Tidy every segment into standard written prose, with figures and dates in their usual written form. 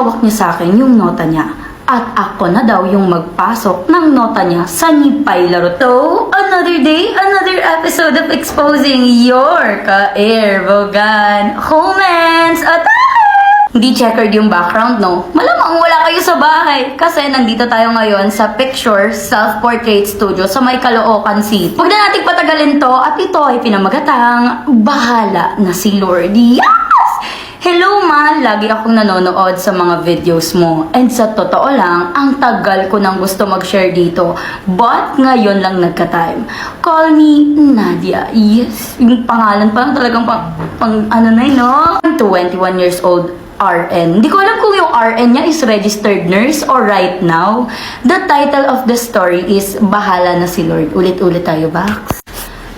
Pinahawak niya sa akin yung nota niya. At ako na daw yung magpasok ng nota niya sa Nipay Laro. So, another day, another episode of exposing your ka-airbogan comments. At hindi checkered yung background, no? Malamang wala kayo sa bahay. Kasi nandito tayo ngayon sa Picture Self-Portrait Studio sa may Caloocan City. Huwag na natin patagalin to at ito ay pinamagatang Bahala na si Lord. Yes! Hello ma! Lagi akong nanonood sa mga videos mo. And sa totoo lang, ang tagal ko nang gusto mag-share dito. But ngayon lang nagka-time. Call me Nadia. Yes, yung pangalan pa lang talagang pang ano na yun, no? 21 years old. RN. Hindi ko alam kung yung RN niya is registered nurse or right now. The title of the story is Bahala na si Lord. Ulit-ulit tayo, Bax.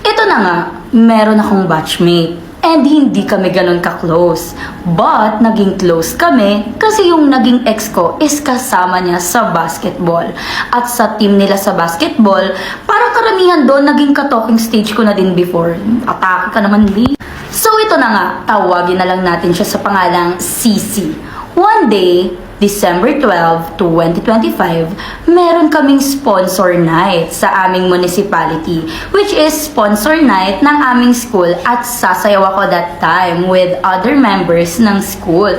Ito na nga, meron akong batchmate. And hindi kami ganun ka-close. But, naging close kami kasi yung naging ex ko is kasama niya sa basketball. At sa team nila sa basketball, parang karamihan doon naging ka-talking stage ko na din before. Atake ka naman, Lee. So, ito na nga, tawagin na lang natin siya sa pangalang Cici. One day, December 12, 2025, meron kaming sponsor night sa aming municipality, which is sponsor night ng aming school at sasayaw ako that time with other members ng school.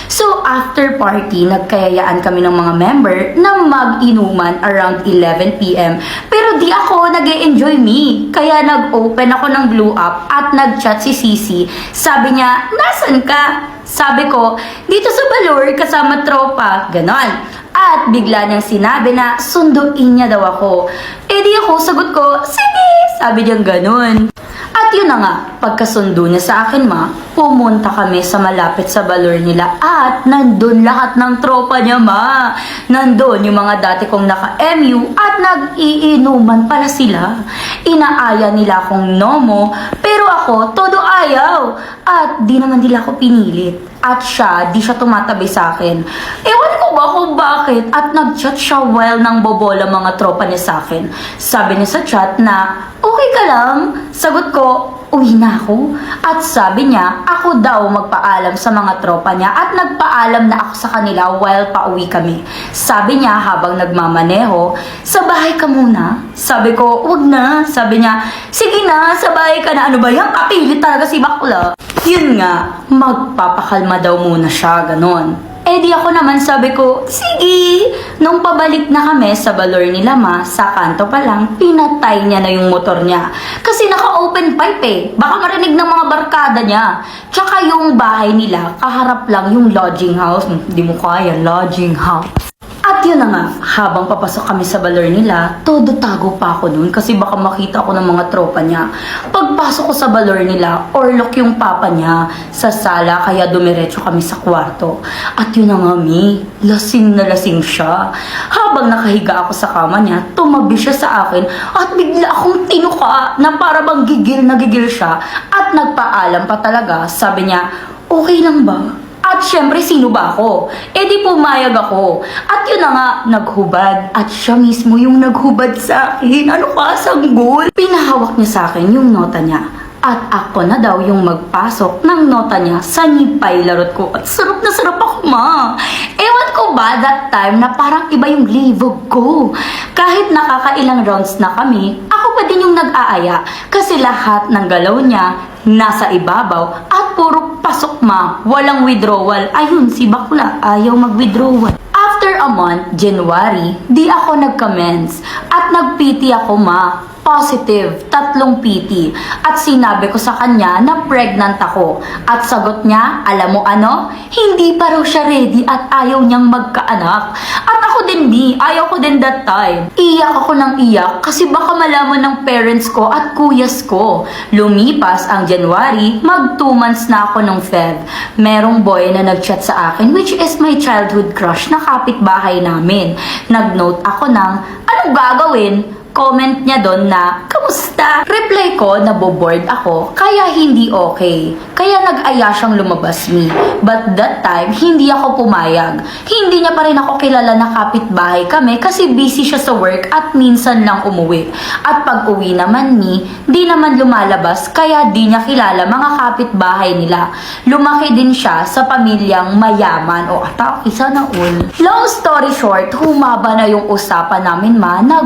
So, after party, nagkayayaan kami ng mga member na mag-inuman around 11 p.m. Pero di ako nag-e-enjoy me. Kaya nag-open ako ng Blue App at nag-chat si Cici. Sabi niya, nasan ka? Sabi ko, dito sa Balor kasama tropa, ganon. At bigla niyang sinabi na sunduin niya daw ako. Eh di ako, sagot ko, sige, sabi niyang ganon. At yun na nga, pagkasundo niya sa akin ma, pumunta kami sa malapit sa Balor nila at nandun lahat ng tropa niya ma. Nandun yung mga dati kong naka-MU at nag-iinuman pala sila. Inaaya nila akong nomo, pero ako todo ayaw. At di naman nila ako pinilit. At siya, di siya tumatabi sa akin. Ewan ko ba kung bakit at nag-chat siya while nang bobola mga tropa niya sa akin. Sabi niya sa chat na, okay ka lang? Sagot ko, uwi na ako. At sabi niya, ako daw magpaalam sa mga tropa niya at nagpaalam na ako sa kanila while pauwi kami. Sabi niya habang nagmamaneho, sa bahay ka muna. Sabi ko, wag na. Sabi niya, sige na, sa bahay ka na. Ano ba yan? Kapilit talaga si bakla. Yun nga, magpapakalma daw muna siya, ganon. Eh di ako naman sabi ko, sige. Nung pabalik na kami sa Balor nila ma, sa kanto pa lang, pinatay niya na yung motor niya. Kasi naka-open pipe eh. Baka marinig ng mga barkada niya. Tsaka yung bahay nila, kaharap lang yung lodging house. Hindi mo kaya, lodging house. At yun na nga, habang papasok kami sa Balor nila, todo tago pa ako nun kasi baka makita ko ng mga tropa niya. Pagpasok ko sa Balor nila, orlok yung papa niya sa sala kaya dumiretso kami sa kwarto. At yun na nga mi, lasing na lasing siya. Habang nakahiga ako sa kama niya, tumabi siya sa akin at bigla akong tinuka na para bang gigil na gigil siya. At nagpaalam pa talaga, sabi niya, okay lang ba? At syempre, sino ba ako? Eh di pumayag ako. At yun na nga, naghubad. At siya mismo yung naghubad sa akin. Ano ka, sanggol? Pinahawak niya sa akin yung nota niya. At ako na daw yung magpasok ng nota niya sa Nipay Larot ko. At sarap na sarap ako, ma. Ewan ko ba that time na parang iba yung libog ko. Kahit nakakailang rounds na kami, ako pa din yung nag-aaya. Kasi lahat ng galaw niya nasa ibabaw at puro pasok ma. Walang withdrawal. Ayun, si bakla, ayaw mag-withdrawal. After a month, January, di ako nag-commence. At nag-PT ako ma. Positive, 3 PT. At sinabi ko sa kanya na pregnant ako. At sagot niya, alam mo ano? Hindi pa raw siya ready at ayaw niyang magkaanak. At ako din, B, ayaw ko din that time. Iyak ako ng iyak kasi baka malaman ng parents ko at kuyas ko. Lumipas ang January, mag 2 months na ako ng Feb. Merong boy na nag-chat sa akin which is my childhood crush na kapitbahay namin. Nag-note ako ng, anong gagawin? comment niya doon na, kamusta? Reply ko, naboboard ako, kaya hindi okay. Kaya nag-aya siyang lumabas me. But that time, hindi ako pumayag. Hindi niya pa rin ako kilala na kapitbahay kami kasi busy siya sa work at minsan lang umuwi. At pag uwi naman ni, di naman lumalabas kaya di niya kilala mga kapitbahay nila. Lumaki din siya sa pamilyang mayaman. O atake, sana all. Long story short, humaba na yung usapan namin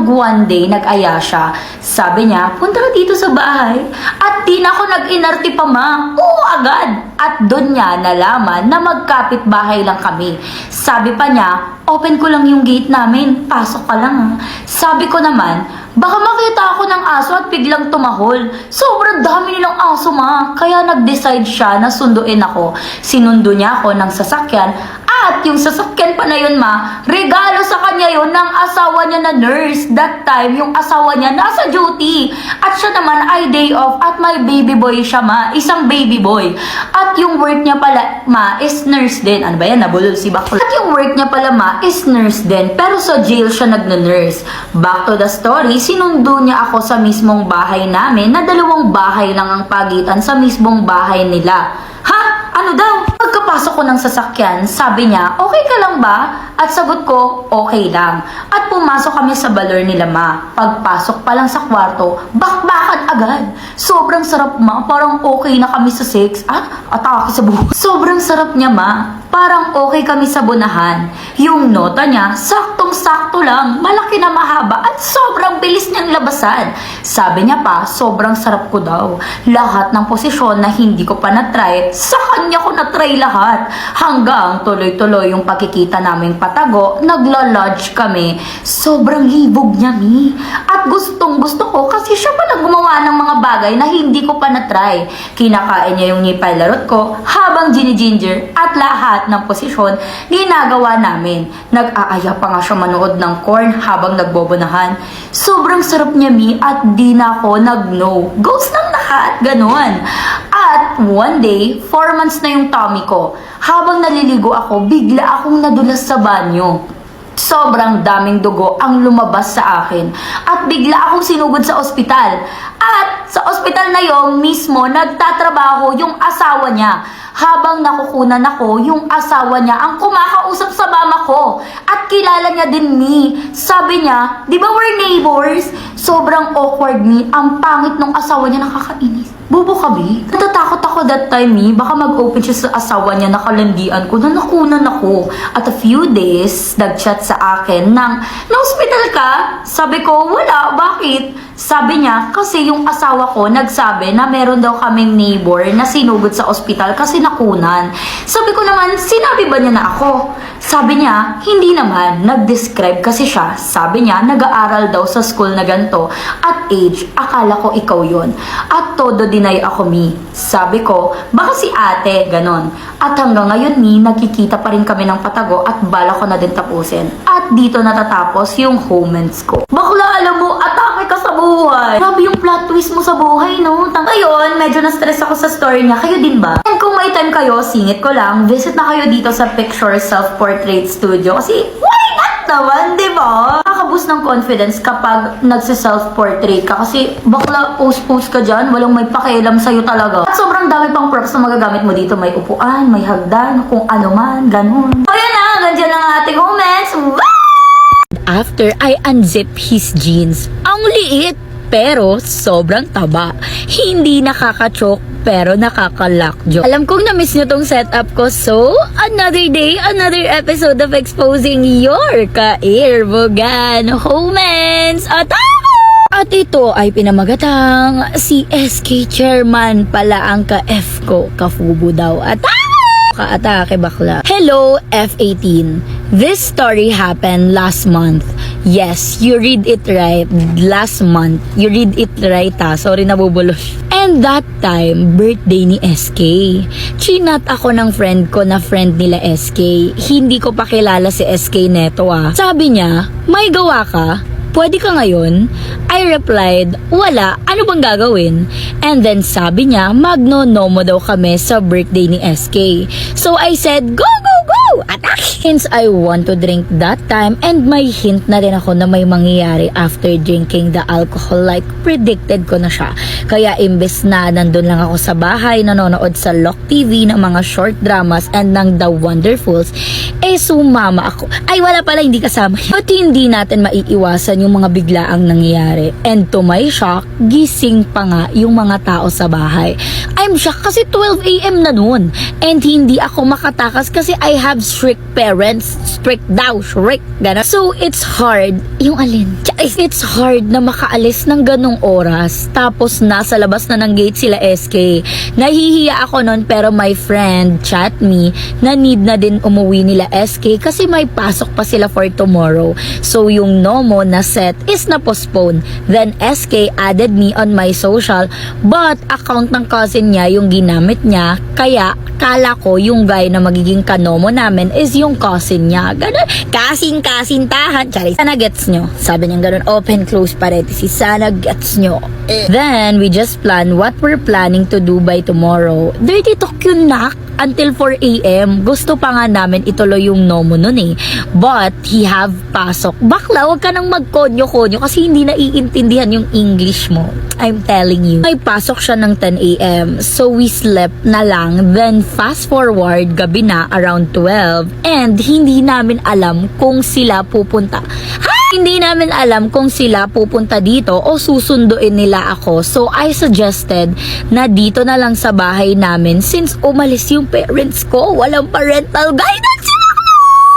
one day nag-aya siya. Sabi niya, punta ka dito sa bahay. At di na ako nag-inarte pa Oo, agad. At doon niya nalaman na magkapit-bahay lang kami. Sabi pa niya, open ko lang yung gate namin. Pasok ka lang. Sabi ko naman, baka makita ako ng aso at biglang tumahol. Sobrang dami nilang aso Kaya nag-decide siya na sunduin ako. Sinundo niya ako ng sasakyan. At yung sasakyan pa na yun regalo sa kanya yun ng asawa niya na nurse. That time, yung asawa niya nasa duty. At siya naman ay day off at may baby boy siya isang baby boy. At yung work niya pala is nurse din. Ano ba yan? Nabulol si bakla. At yung work niya pala is nurse din. Pero sa jail siya nag-nurse. Back to the story, sinundo niya ako sa mismong bahay namin na 2 bahay lang ang pagitan sa mismong bahay nila. Ha? Ano daw? Pagkapasok ko ng sasakyan, sabi niya, okay ka lang ba? At sagot ko, okay lang. At pumasok kami sa balor nila Pagpasok pa lang sa kwarto, bakbakan agad. Sobrang sarap parang okay na kami sa sex. Atake sa buhay. Sobrang sarap niya parang okay kami sa bunahan. Yung nota niya, saktong-sakto lang, malaki na mahaba at sobrang bilis niyang labasan. Sabi niya pa, sobrang sarap ko daw. Lahat ng posisyon na hindi ko pa na-try, sa kanya ko na-try lahat. Hanggang tuloy-tuloy yung pagkikita naming patago, nagla-lodge kami. Sobrang hibog niya, At gustong-gusto ko kasi siya pala gumawa ng mga bagay na hindi ko pa na-try. Kinakain niya yung nipay larot ko habang gini-ginger at lahat ng posisyon ginagawa namin. Nag-aaya pa nga siya manood ng corn habang nagbobonahan. Sobrang sarap niya, at di na ako nag-no. Ghost ng lahat, ganon. At one day, 4 months na yung tummy ko. Habang naliligo ako, bigla akong nadulas sa banyo. Sobrang daming dugo ang lumabas sa akin. At bigla akong sinugod sa ospital. At sa ospital na yon mismo, nagtatrabaho yung asawa niya. Habang nakukunan ako, yung asawa niya ang kumakausap sa mama ko. At kilala niya din Sabi niya, di ba we're neighbors? Sobrang awkward Ang pangit nung asawa niya, nakakainis. Bobo ka, Natatakot ako that time, baka mag-open siya sa asawa niya, nakalandian ko, na nakunan ako. At a few days, nag-chat sa akin na-hospital ka? Sabi ko, wala, bakit? Sabi niya, kasi yung asawa ko nagsabi na meron daw kaming neighbor na sinugod sa ospital kasi nakunan. Sabi ko naman, sinabi ba niya na ako? Sabi niya, hindi naman. Nag-describe kasi siya. Sabi niya, nag-aaral daw sa school na ganito. At age, akala ko ikaw yon. At todo deny ako, Sabi ko, baka si ate, ganon. At hanggang ngayon, nagkikita pa rin kami ng patago at bala ko na din tapusin. At dito natatapos yung comments ko. Bakla, alam mo, atake ka sa buhay. Grabe yung plot twist mo sa buhay, no? Ngayon, medyo na-stress ako sa story niya. Kayo din ba? And kung may time kayo, singit ko lang, visit na kayo dito sa Picture Self-Portrait Studio. Kasi, why not naman, di ba? Nakaka-boost ng confidence kapag nagsi-self-portrait ka. Kasi, bakla, post-post ka dyan, walang may pakialam sa'yo talaga. At sobrang dami pang props na magagamit mo dito. May upuan, may hagdan, kung ano man, ganun. So, yan na, ganyan lang ang ating comments. After I unzip his jeans, ang liit pero sobrang taba. Hindi nakaka-choke pero nakaka-lockjaw. Alam kong na-miss nyo tong setup ko, so another day, another episode of exposing your ka-airbogan humans. At ito ay pinamagatang si SK Chairman pala ang ka-F ko, kafubo daw. Ka-atake bakla. Hello, F18. This story happened last month. Yes, you read it right. Last month. You read it right, Sorry, nabubulos. And that time, birthday ni SK. Chinat ako ng friend ko na friend nila SK. Hindi ko pa kilala si SK neto, Sabi niya, may gawa ka? Pwede ka ngayon? I replied, wala, ano bang gagawin? And then sabi niya, magno-nomo daw kami sa birthday ni SK. So I said, go, go, go! Atake! since I want to drink that time and may hint na rin ako na may mangyayari after drinking the alcohol, like predicted ko na siya. Kaya imbes na nandun lang ako sa bahay nanonood sa Lock TV ng mga short dramas and ng The Wonderfuls, sumama ako. Ay wala pala, hindi kasama. At hindi natin maiiwasan yung mga biglaang nangyayari. And to my shock, gising pa nga yung mga tao sa bahay. I'm shocked kasi 12 AM na noon. And hindi ako makatakas kasi I have strict parents. Strict daw, strict. Ganun. So, it's hard. Yung alin? It's hard na makaalis ng ganong oras. Tapos, nasa labas na ng gate sila SK. Nahihiya ako noon pero my friend chat me na need na din umuwi nila SK kasi may pasok pa sila for tomorrow. So, yung Nomo na set is na-postpone. Then, SK added me on my social but account ng cousin niya yung ginamit niya. Kaya, kala ko yung guy na magiging kanomo namin is yung cousin niya. Ganun. Kasintahan. Charis. Sana gets nyo. Sabi niya ganun. Open, close parenthesis. Sana gets nyo. Then, we just plan what we're planning to do by tomorrow. Dirty talk yun, nak. Until 4 AM. Gusto pa nga namin ituloy yung Nomo nun eh. But, he have pasok. Bakla, wag ka nang magkonyo-konyo kasi hindi naiintindihan yung English mo. I'm telling you. May pasok siya ng 10 AM. So, we slept na lang. Then, fast forward, gabi na, around 12. And, hindi namin alam kung sila pupunta. Hindi namin alam kung sila pupunta dito o susunduin nila ako. So, I suggested na dito na lang sa bahay namin since umalis yung parents ko. Walang parental guidance.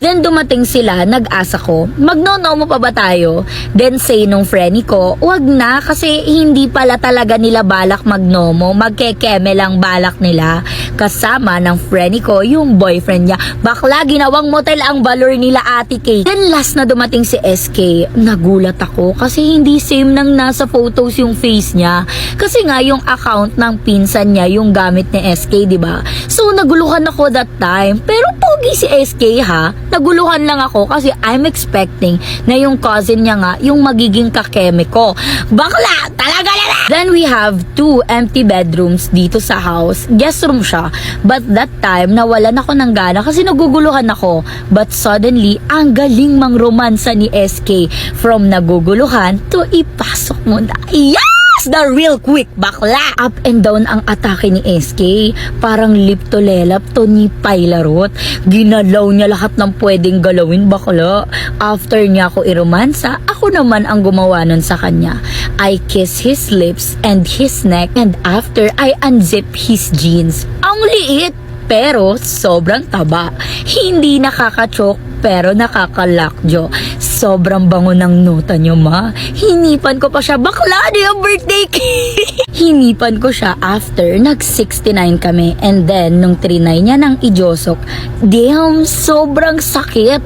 Then dumating sila, nag-asa ko, magno-nomo pa ba tayo? Then say nung friend ko, wag na kasi hindi pala talaga nila balak magnomo, magkekeme lang balak nila. Kasama ng friend ko, yung boyfriend niya. Bakla, ginawang motel ang balor nila Ate Kate. Then last na dumating si SK, nagulat ako kasi hindi same nang nasa photos yung face niya. Kasi nga yung account ng pinsan niya yung gamit ni SK, diba? So naguluhan ako that time, pero pogi si SK ha. Naguluhan lang ako kasi I'm expecting na yung cousin niya nga yung magiging kakeme ko. Bakla! Talaga na! Then we have 2 empty bedrooms dito sa house. Guest room siya. But that time, nawalan ako ng gana kasi naguguluhan ako. But suddenly, ang galing mang romansa ni SK. From naguguluhan to ipasok mo na. Yeah! The real quick, bakla! Up and down ang atake ni SK. Parang lip to lelap to ni Pailarot. Ginalaw niya lahat ng pwedeng galawin, bakla. After niya ako iromansa, ako naman ang gumawa nun sa kanya. I kiss his lips and his neck and after I unzip his jeans. Ang liit! Pero sobrang taba. Hindi nakakachok pero nakakalakjo. Sobrang bango ng nota nyo, ma. Hinipan ko pa siya. Bakla, di yung birthday cake. Hinipan ko siya after nag-69 kami. And then, nung trinay niya ng ijosok, damn, sobrang sakit.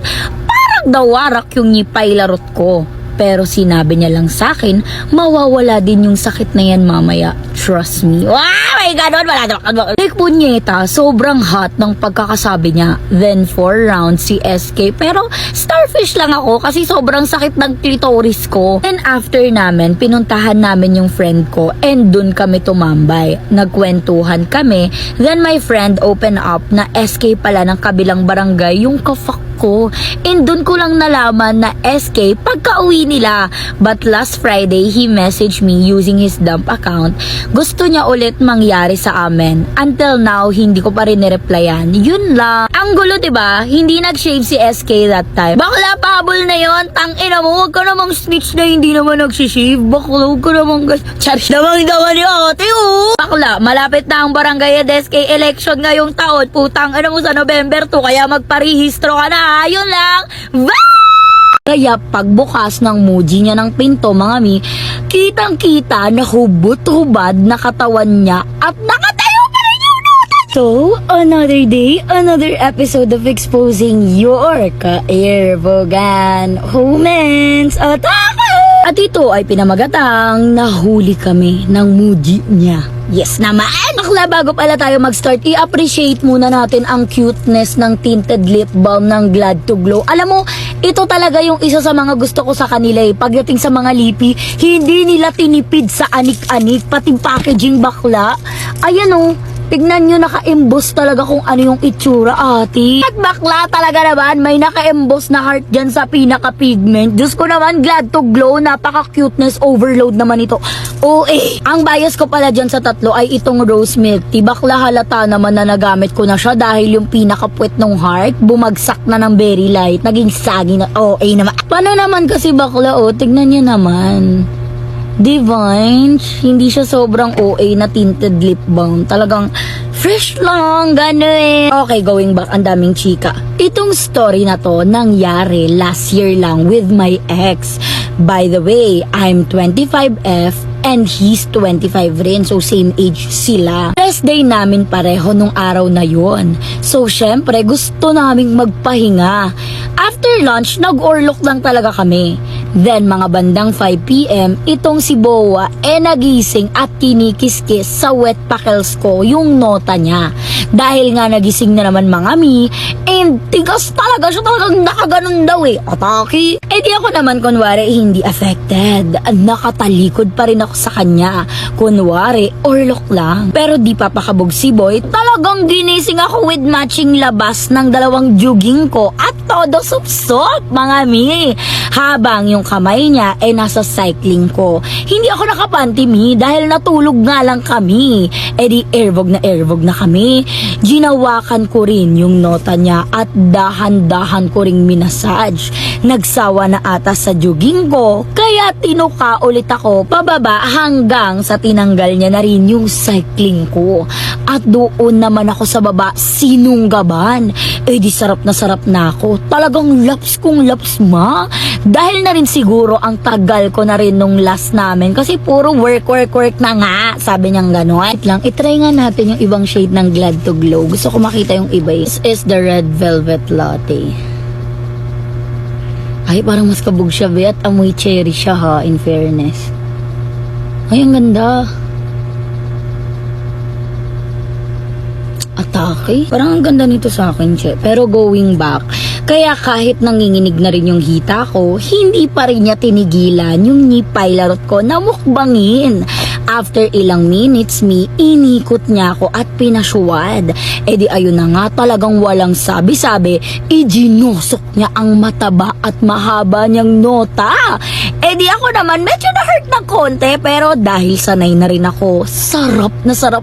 Parang dawarak yung Pailarot ko. Pero sinabi niya lang sa akin, mawawala din yung sakit na yan mamaya. Trust me. Wow, may ganon. Like punyeta, sobrang hot ng pagkakasabi niya. Then 4 rounds si SK. Pero starfish lang ako kasi sobrang sakit ng clitoris ko. Then after namin, pinuntahan namin yung friend ko and dun kami tumambay. Nagkwentuhan kami. Then my friend opened up na SK pala ng kabilang barangay yung kafak ko. And dun ko lang nalaman na SK pagka-uwi nila. But last Friday, he messaged me using his dump account. Gusto niya ulit mangyari sa amin. Until now, hindi ko pa rin nireplyan. Yun lang. Ang gulo, diba? Hindi nag-shave si SK that time. Bakla, pahabol na yon. Tangina mo, huwag ka namang snitch na hindi naman nag-shave. Bakla, huwag ka namang Charis namang gawa ni ate, oh. Bakla, malapit na ang barangay at SK election ngayong taon. Putang, mo sa November 2, kaya magparehistro ka na. Yun lang. Kaya pagbukas ng Muji niya ng pinto, mga mi, kitang-kita na hubot-hubad na katawan niya at nakatayo pa rin yung nota. So, another day, another episode of exposing your ka-airbogan humans atake! At ito ay pinamagatang nahuli kami ng Muji niya. Yes naman! Bakla, bago pala tayo mag-start, i-appreciate muna natin ang cuteness ng tinted lip balm ng Glad to Glow. Alam mo, ito talaga yung isa sa mga gusto ko sa kanila eh. Pagdating sa mga lipi, hindi nila tinipid sa anik-anik, pati packaging, bakla. Ayan oh, Tignan nyo, naka-emboss talaga kung ano yung itsura, ate. At bakla talaga naman, may naka-emboss na heart dyan sa pinaka-pigment. Diyos ko naman, glad to glow. Napaka-cuteness overload naman ito. Ang bias ko pala dyan sa tatlo ay itong rose milk tea. Bakla halata naman na nagamit ko na siya dahil yung pinaka-puwet ng heart, bumagsak na ng very light. Naging saging na naman. Paano naman kasi bakla, tignan nyo naman. Divine, hindi siya sobrang OA na tinted lip balm. Talagang fresh lang, gano'n. Okay, going back, ang daming chika. Itong story na to, nangyari last year lang with my ex. By the way, I'm 25F and he's 25 rin. So, same age sila. Rest day namin pareho nung araw na yon. So, syempre, gusto naming magpahinga. After lunch, nag-orlok lang talaga kami. Then, mga bandang 5 p.m., itong si Boa nagising at kinikiskis sa wet packles ko yung nota niya. Dahil nga nagising na naman mga mi, and tigas talaga siya, talagang nakaganon daw atake. Di ako naman kunwari hindi affected. Nakatalikod pa rin ako sa kanya. Kunwari, orlok lang. Pero di papakabog si Boy, talagang ginising ako with matching labas ng dalawang jogging ko at todo supsop, mga mi. Habang yung kamay niya nasa cycling ko. Hindi ako nakapanti, mi, dahil natulog nga lang kami. Di airvog na kami. Ginawakan ko rin yung nota niya at dahan-dahan ko ring minasage. Nagsawa na ata sa jogging ko, kaya tinuka ulit ako pababa hanggang sa tinanggal niya na rin yung cycling ko. At doon naman ako sa baba sinunggaban. Di sarap na ako. Talagang laps kong laps, ma. Dahil na rin siguro ang tagal ko na rin nung last namin kasi puro work na nga. Sabi niyang gano'n. Lang, itry nga natin yung ibang shade ng Glad to Glow. Gusto ko makita yung iba. This is the Red Velvet Latte. Ay, parang mas kabog siya, be, at amoy cherry siya, ha, in fairness. Ay, ang ganda. Atake. Parang ang ganda nito sa akin, che. Pero going back, kaya kahit nanginginig na rin yung hita ko, hindi pa rin niya tinigilan yung nipay larot ko na mukbangin. After ilang minutes, inikot niya ako at pinasuwad. Di ayun na nga, talagang walang sabi-sabi, ginusok niya ang mataba at mahaba niyang nota. Di ako naman medyo na-hurt ng konti, pero dahil sanay na rin ako, sarap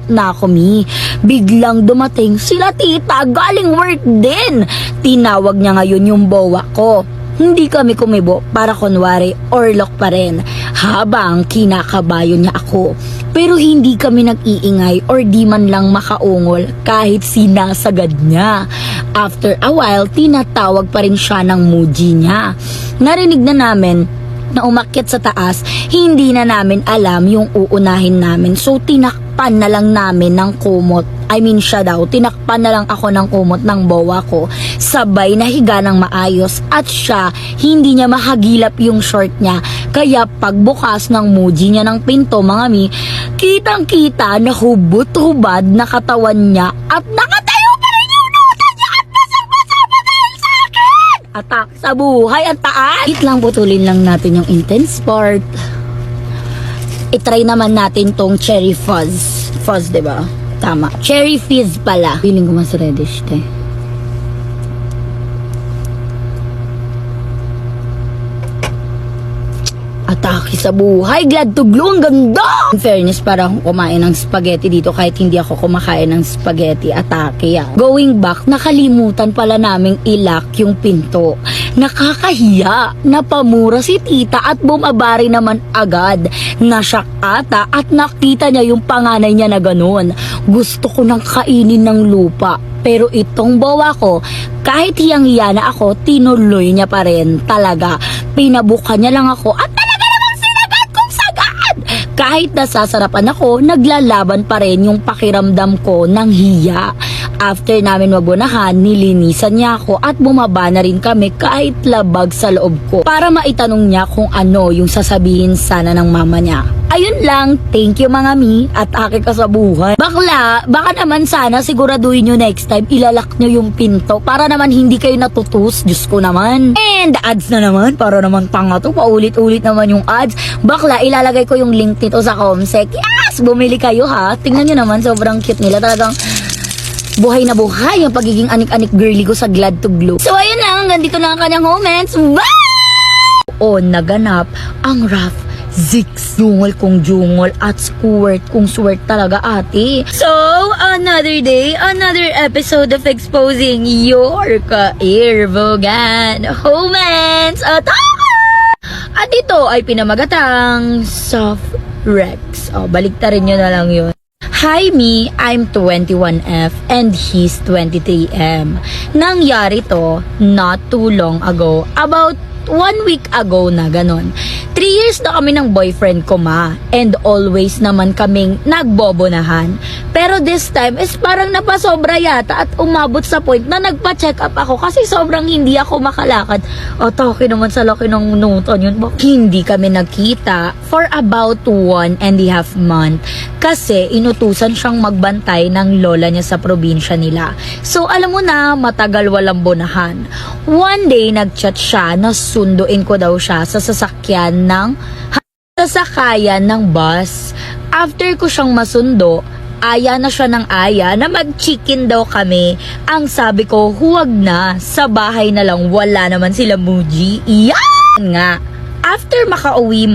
na ako, mi. Biglang dumating sila tita, galing work din. Tinawag niya ngayon yung bowa ko. Hindi kami kumibo para kunwari orlok pa rin habang kinakabayo niya ako. Pero hindi kami nag-iingay or di man lang makaungol kahit sinasagad niya. After a while, tinatawag pa rin siya ng muji niya. Narinig na namin na umakyat sa taas, hindi na namin alam yung uunahin namin. So, tinakpan na lang namin ng kumot. Siya daw, tinakpan na lang ako ng kumot ng bowa ko. Sabay na higa ng maayos at siya, hindi niya mahagilap yung short niya. Kaya pagbukas ng muji niya ng pinto, mga mi, kitang-kita na hubot-hubad na katawan niya at nakatayo pa rin yung nota niya at basang-basa dahil sa akin! Atak sa buhay ang taas! Wait lang, putulin lang natin yung intense part. I-try naman natin tong cherry fuzz. Fuzz, diba? Tama. Cherry fizz pala. Feeling ko mas reddish, te. Atake sa buhay. Glad to glow. Ang ganda! In fairness, parang kumain ng spaghetti dito kahit hindi ako kumakain ng spaghetti. Atake yan. Going back, nakalimutan pala naming ilock yung pinto. Nakakahiya. Napamura si tita at bumabari naman agad. Nasyak ata at nakita niya yung panganay niya na ganun. Gusto ko nang kainin ng lupa. Pero itong bawa ko, kahit hiyang-hiya na ako, tinuloy niya pa rin. Talaga, pinabuka niya lang ako at talaga namang sinagat kong sagad! Kahit nasasarapan ako, naglalaban pa rin yung pakiramdam ko ng hiya. After namin mabunahan, nilinisan niya ako at bumaba na rin kami kahit labag sa loob ko para maitanong niya kung ano yung sasabihin sana ng mama niya. Ayun lang, thank you mga mi at aki ka sa buhay. Bakla, baka naman sana siguraduhin nyo next time ilalak nyo yung pinto para naman hindi kayo natutus, Diyos ko naman. And ads na naman, para naman tanga to, paulit-ulit naman yung ads. Bakla, ilalagay ko yung link nito sa Comsec. Yes! Bumili kayo ha. Tingnan nyo naman, sobrang cute nila. Talagang buhay na buhay ang pagiging anik-anik girly ko sa Glad to Glow. So ayun lang, hanggang dito lang ang kanyang comments. Wow! Naganap ang rough Zix, jungol kong jungol at squirt kung squirt talaga ate. So, another day, another episode of exposing your ka-irvogan homance at ito ay pinamagatang soft Rex. Baliktarin nyo na lang yun. Hi me, I'm 21F and he's 23M. Nangyari to not too long ago, about 1 week ago na ganon. 3 years na kami ng boyfriend ko and always naman kaming nagbobonahan. Pero this time is parang napasobra yata at umabot sa point na nagpa-check up ako kasi sobrang hindi ako makalakad. Atake naman sa laki ng nuton yun. Hindi kami nagkita for about 1.5 month kasi inutusan siyang magbantay ng lola niya sa probinsya nila. So alam mo na, matagal walang bonahan. One day nagchat siya na sunduin ko daw siya sa sasakyan ng sasakayan ng bus. After ko siyang masundo, aya na siya ng aya na mag-chicken daw kami. Ang sabi ko, huwag na. Sa bahay na lang, wala naman sila Muji. Yan nga. After makauwi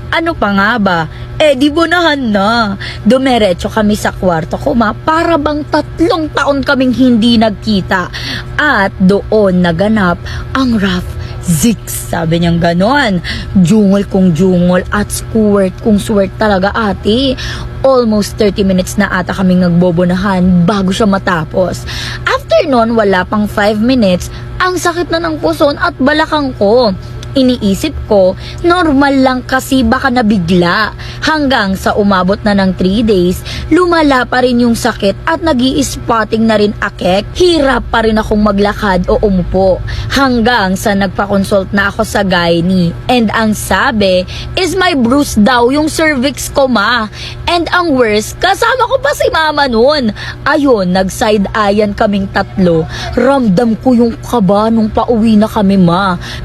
ano pa nga ba? Di bonahan na. Dumiretso kami sa kwarto ko para bang 3 taon kaming hindi nagkita. At doon naganap ang rough Zix, sabi niyang ganon. Jungol kong jungol at squirt kung squirt talaga ate. Almost 30 minutes na ata kaming nagbobonahan bago siya matapos. After nun, wala pang 5 minutes, ang sakit na ng puson at balakang ko. Iniisip ko, normal lang kasi baka nabigla. Hanggang sa umabot na ng 3 days, lumala pa rin yung sakit at nag-i-spotting na rin akek. Hirap pa rin akong maglakad o umupo. Hanggang sa nagpa-consult na ako sa gynae. And ang sabi is may bruise daw yung cervix ko And ang worst, kasama ko pa si mama nun. Ayun, nag-side-ayan kaming 3. Ramdam ko yung kaba nung pauwi na kami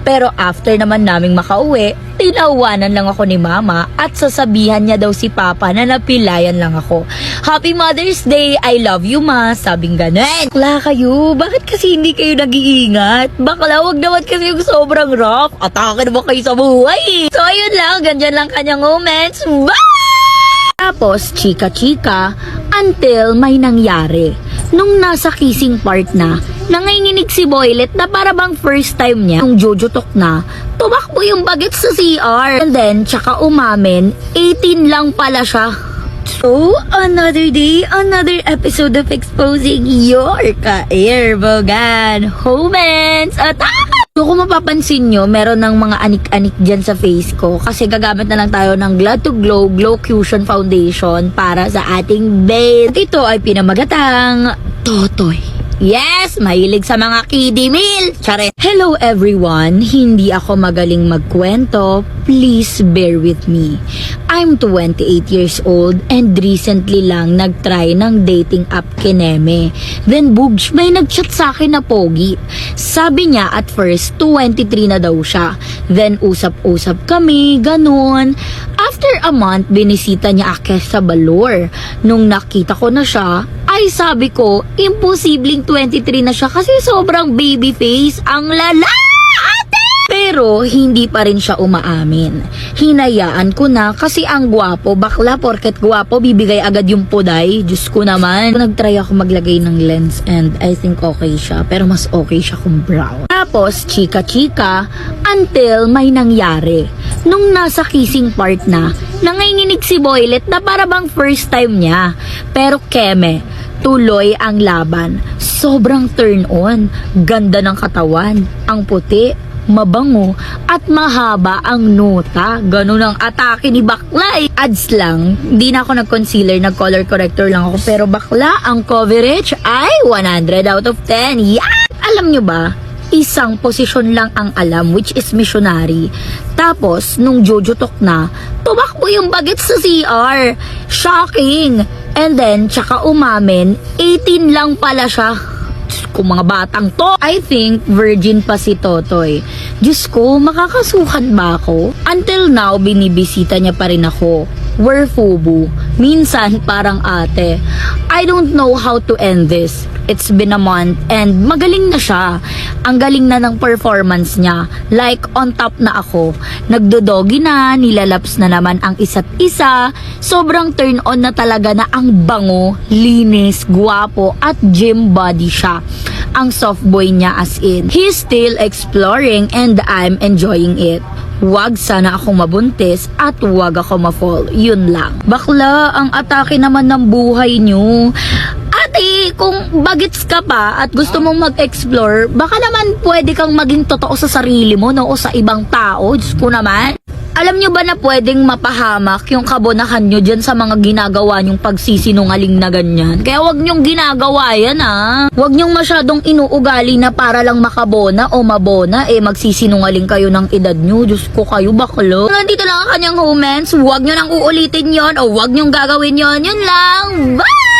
Pero after naman naming makauwi, tinawanan lang ako ni mama at sasabihan niya daw si papa na napilayan lang ako. Happy Mother's Day, I love you sabing ganun. Bakla kayo, bakit kasi hindi kayo nag-iingat? Bakla, wag naman kasi yung sobrang rough. Atake naman kayo sa buhay. So ayun lang, ganyan lang kanyang moments. Bye! Tapos, chika-chika, until may nangyari. Nung nasa kissing part na, nanginginig si Boylet na para bang first time niya. Nung jojotok na, tumakbo yung bagets sa CR. And then, tsaka umamin, 18 lang pala siya. So, another day, another episode of exposing your ka-irvogan homance at So kung mapapansin nyo, meron ng mga anik-anik dyan sa face ko kasi gagamit na lang tayo ng Glad to Glow Glow Cushion Foundation para sa ating base. At ito ay pinamagatang Totoy. Yes, mahilig sa mga kiddie meal. Charet. Hello everyone, hindi ako magaling magkwento. Please bear with me. I'm 28 years old and recently lang nag-try ng dating app Kineme. Then Bugs, may nag-chat sa akin na pogi. Sabi niya at first 23 na daw siya. Then usap-usap kami, ganun. After a month, binisita niya ako sa Balor. Nung nakita ko na siya, ay sabi ko, imposibleng 23 na siya kasi sobrang baby face. Ang lala! Pero hindi pa rin siya umaamin. Hinayaan ko na kasi ang gwapo, bakla porket gwapo, bibigay agad yung puday. Diyos ko naman. Nagtry ako maglagay ng lens and I think okay siya. Pero mas okay siya kung brown. Tapos, chika-chika, until may nangyari. Nung nasa kissing part na, nanginginig si Boylet na para bang first time niya. Pero keme, tuloy ang laban. Sobrang turn on. Ganda ng katawan. Ang puti, mabango, at mahaba ang nota. Ganun ang atake ni bakla. Ads lang, hindi na ako nag-concealer, nag-color corrector lang ako. Pero bakla, ang coverage ay 100 out of 10. Yan! Alam nyo ba, isang posisyon lang ang alam, which is missionary. Tapos, nung jojotok na, tumakbo yung bagets sa CR. Shocking! And then, tsaka umamin, 18 lang pala siya. Diyos ko, mga batang to. I think virgin pa si Totoy. Diyos ko, makakasuhan ba ako? Until now, binibisita niya pa rin ako. We're FUBU. Minsan, parang ate. I don't know how to end this. It's been a month and magaling na siya. Ang galing na ng performance niya. Like, on top na ako. Nagdodogi na, nilalaps na naman ang isa't isa. Sobrang turn on na talaga na ang bango, linis, guwapo, at gym body siya. Ang soft boy niya as in. He's still exploring and I'm enjoying it. Wag sana akong mabuntis at wag ako ma-fall. Yun lang. Bakla, ang atake naman ng buhay niyo. Ate, kung bagets ka pa at gusto mong mag-explore, baka naman pwede kang maging totoo sa sarili mo, no? O sa ibang tao. Diyos ko naman. Alam nyo ba na pwedeng mapahamak yung kabonahan nyo dyan sa mga ginagawa nyong pagsisinungaling na ganyan? Kaya wag nyong ginagawa yan, ha? Wag nyong masyadong inuugali na para lang makabona o mabona, magsisinungaling kayo ng edad nyo. Diyos ko kayo, baklo. Nandito lang ang kanyang comments. Wag nyo nang uulitin yon o wag nyong gagawin yon. Yun lang. Bye!